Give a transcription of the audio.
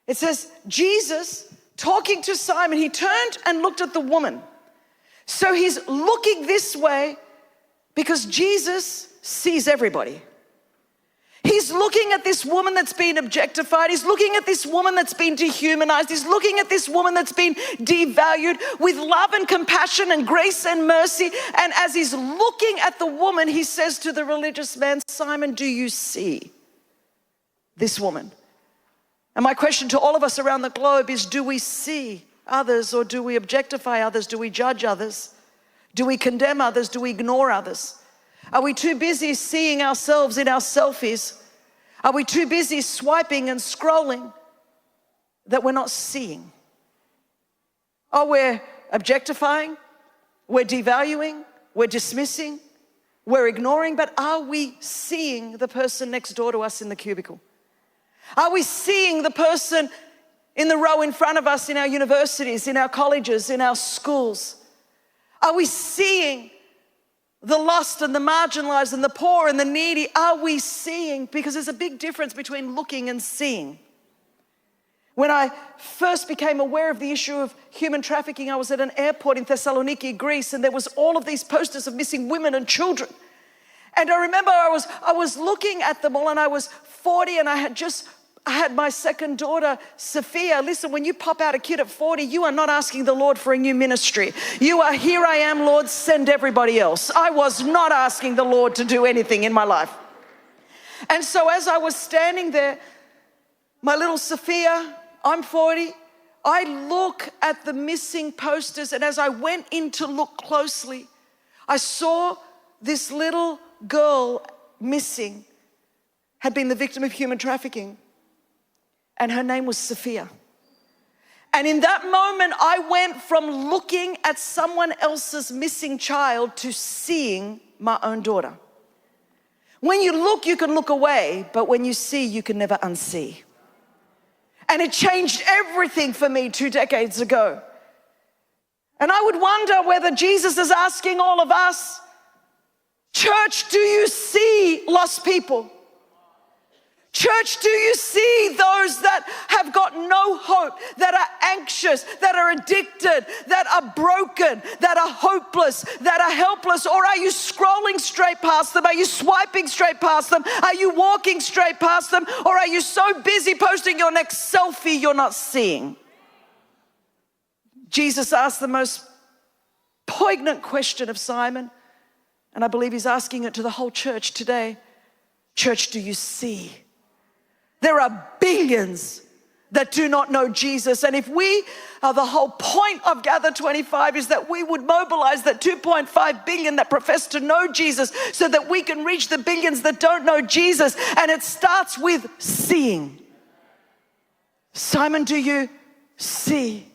It says, Jesus talking to Simon, he turned and looked at the woman. So he's looking this way because Jesus sees everybody. He's looking at this woman that's been objectified. He's looking at this woman that's been dehumanized. He's looking at this woman that's been devalued with love and compassion and grace and mercy. And as he's looking at the woman, he says to the religious man, Simon, do you see this woman? And my question to all of us around the globe is, do we see others, or do we objectify others? Do we judge others? Do we condemn others? Do we ignore others? Are we too busy seeing ourselves in our selfies? Are we too busy swiping and scrolling that we're not seeing? Oh, we're objectifying, we're devaluing, we're dismissing, we're ignoring, but are we seeing the person next door to us in the cubicle? Are we seeing the person in the row in front of us in our universities, in our colleges, in our schools? Are we seeing the lost and the marginalized and the poor and the needy? Are we seeing? Because there's a big difference between looking and seeing. When I first became aware of the issue of human trafficking, I was at an airport in Thessaloniki, Greece, and there was all of these posters of missing women and children. And I remember I was looking at them all, and I was 40, and I had my second daughter, Sophia. Listen, when you pop out a kid at 40, you are not asking the Lord for a new ministry. You are, here I am, Lord, send everybody else. I was not asking the Lord to do anything in my life. And so as I was standing there, my little Sophia, I'm 40, I look at the missing posters, and as I went in to look closely, I saw this little girl missing, had been the victim of human trafficking. And her name was Sophia. And in that moment, I went from looking at someone else's missing child to seeing my own daughter. When you look, you can look away, but when you see, you can never unsee. And it changed everything for me 2 decades ago. And I would wonder whether Jesus is asking all of us, church, do you see lost people? Church, do you see those that have got no hope, that are anxious, that are addicted, that are broken, that are hopeless, that are helpless? Or are you scrolling straight past them? Are you swiping straight past them? Are you walking straight past them? Or are you so busy posting your next selfie you're not seeing? Jesus asked the most poignant question of Simon, and I believe he's asking it to the whole church today. Church, do you see? There are billions that do not know Jesus. And if we are, the whole point of Gather 25 is that we would mobilize that 2.5 billion that profess to know Jesus so that we can reach the billions that don't know Jesus. And it starts with seeing. Simon, do you see?